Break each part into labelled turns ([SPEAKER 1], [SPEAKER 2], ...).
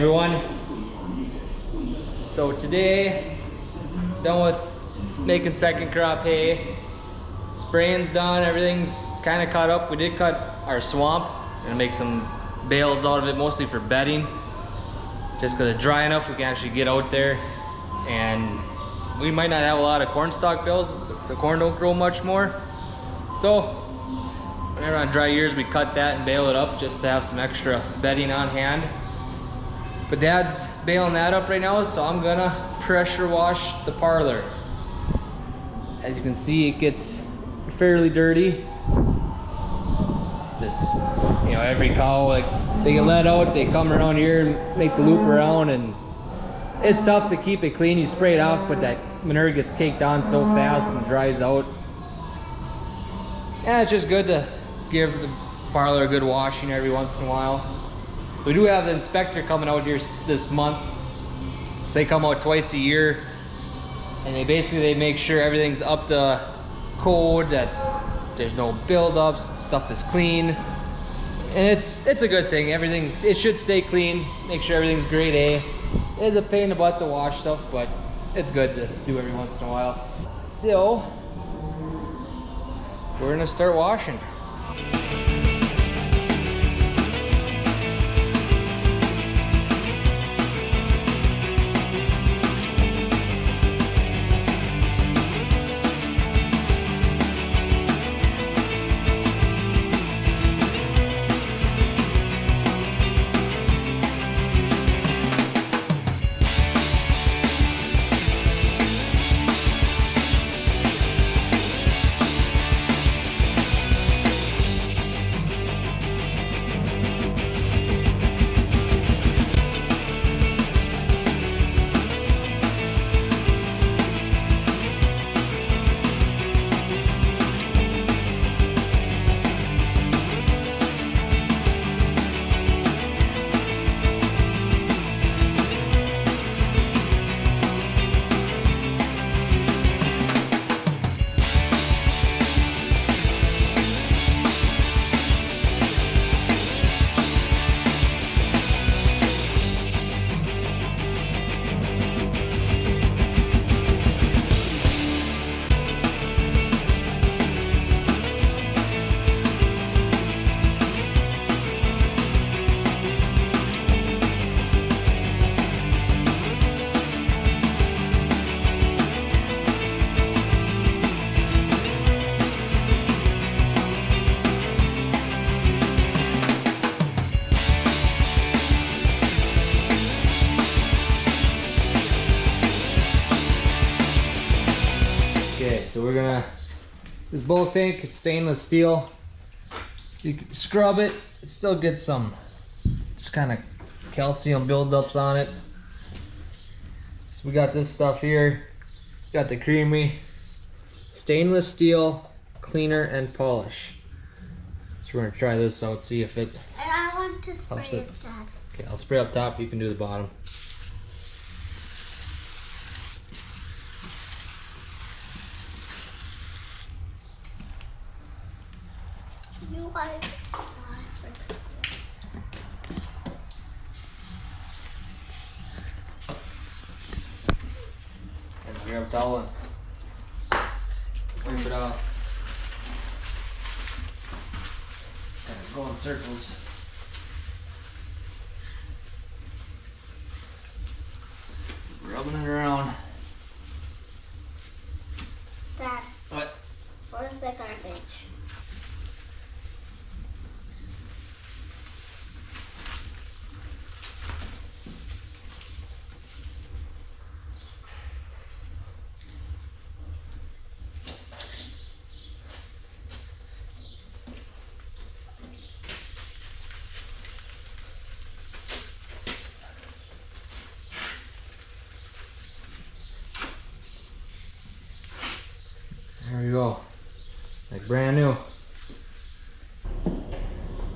[SPEAKER 1] everyone. So today, done with making second crop hay. Spraying's done, everything's kind of caught up. We did cut our swamp and make some bales out of it, mostly for bedding. Just because it's dry enough, we can actually get out there. And we might not have a lot of corn stalk bales. The corn don't grow much more. So, whenever on dry years, we cut that and bale it up just to have some extra bedding on hand. But Dad's baling that up right now, so I'm gonna pressure wash the parlor. As you can see, it gets fairly dirty. Just, you know, every cow, like, they get let out, they come around here and make the loop around, and it's tough to keep it clean. You spray it off, but that manure gets caked on so fast and dries out. Yeah, it's just good to give the parlor a good washing every once in a while. We do have the inspector coming out here this month. So they come out twice a year, and they make sure everything's up to code, that there's no buildups, stuff is clean. And it's a good thing. It should stay clean, make sure everything's grade A. It's a pain in the butt to wash stuff, but it's good to do every once in a while. So, we're gonna start washing. So we're gonna, this bulk tank, it's stainless steel. You can scrub it, it still gets some just kind of calcium buildups on it. So we got this stuff here. Got the creamy stainless steel cleaner and polish. So we're gonna try this out, see if it.
[SPEAKER 2] And I want to spray it, Dad.
[SPEAKER 1] Okay, I'll spray up top, you can do the bottom.
[SPEAKER 2] You want it?
[SPEAKER 1] And grab a towel and wipe it off. And go in circles. Rubbing it around.
[SPEAKER 2] Dad.
[SPEAKER 1] What?
[SPEAKER 2] Where's the garbage?
[SPEAKER 1] There we go, like brand new. All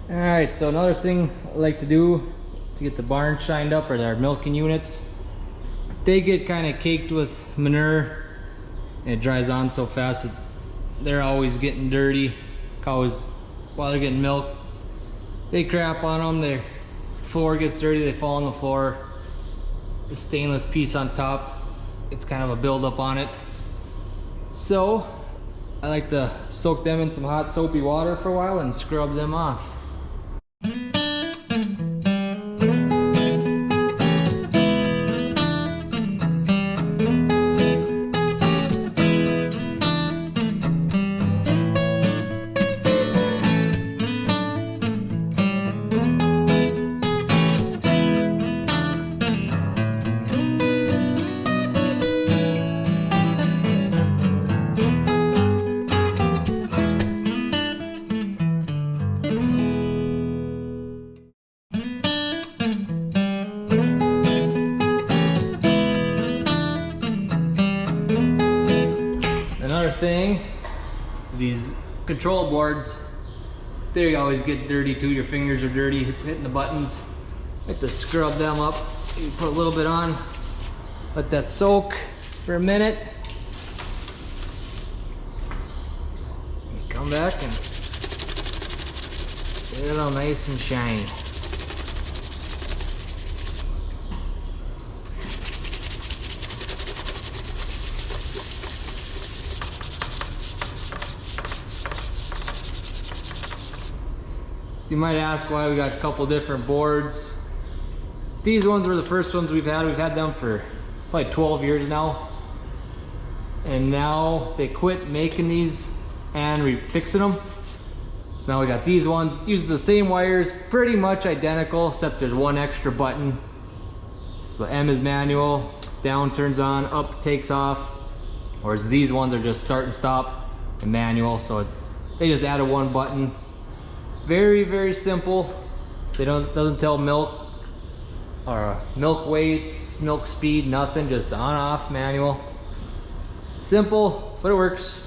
[SPEAKER 1] right, so another thing I like to do to get the barn shined up are our milking units. They get kind of caked with manure and it dries on so fast that they're always getting dirty. Cows, while they're getting milk, they crap on them, they floor gets dirty, they fall on the floor. The stainless piece on top, it's kind of a buildup on it. So I like to soak them in some hot soapy water for a while and scrub them off. Another thing, these control boards, they always get dirty too. Your fingers are dirty hitting the buttons. You have to scrub them up. You put a little bit on, let that soak for a minute. You come back and get it all nice and shiny. So you might ask why we got a couple different boards. These ones were the first ones we've had. We've had them for probably 12 years now. And now they quit making these and refixing them. So now we got these ones. Use the same wires, pretty much identical, except there's one extra button. So M is manual, down turns on, up takes off. Whereas these ones are just start and stop and manual. So they just added one button. Very, very simple. They doesn't tell milk or milk weights, milk speed, nothing. Just on off manual. Simple, but it works.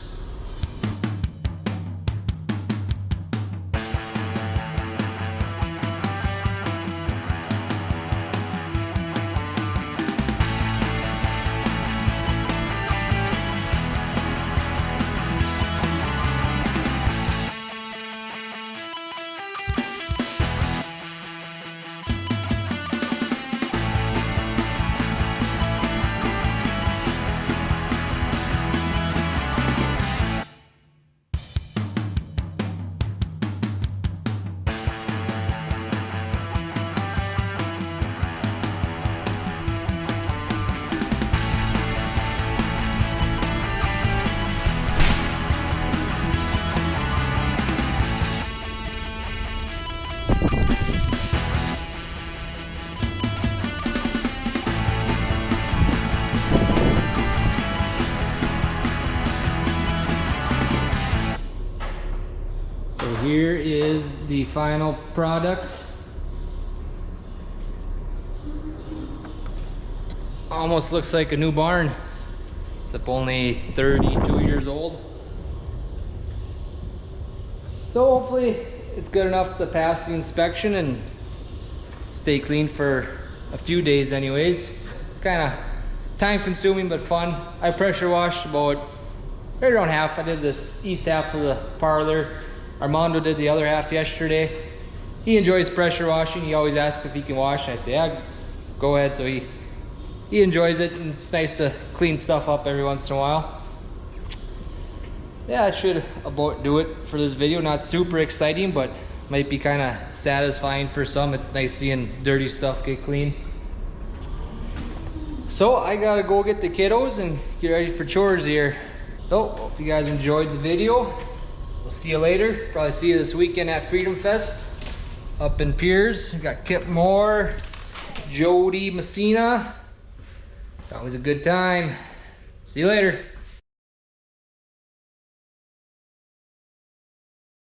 [SPEAKER 1] Here is the final product. Almost looks like a new barn, except only 32 years old. So hopefully it's good enough to pass the inspection and stay clean for a few days anyways. Kind of time consuming but fun. I pressure washed about right around half. I did this east half of the parlor. Armando did the other half yesterday. He enjoys pressure washing. He always asks if he can wash. I say, yeah, go ahead. So he enjoys it, and it's nice to clean stuff up every once in a while. Yeah, that should about do it for this video. Not super exciting, but might be kind of satisfying for some. It's nice seeing dirty stuff get clean. So I gotta go get the kiddos and get ready for chores here. So hope you guys enjoyed the video. We'll see you later. Probably see you this weekend at Freedom Fest up in Piers. We got Kip Moore, Jody Messina. It's always a good time. See you later.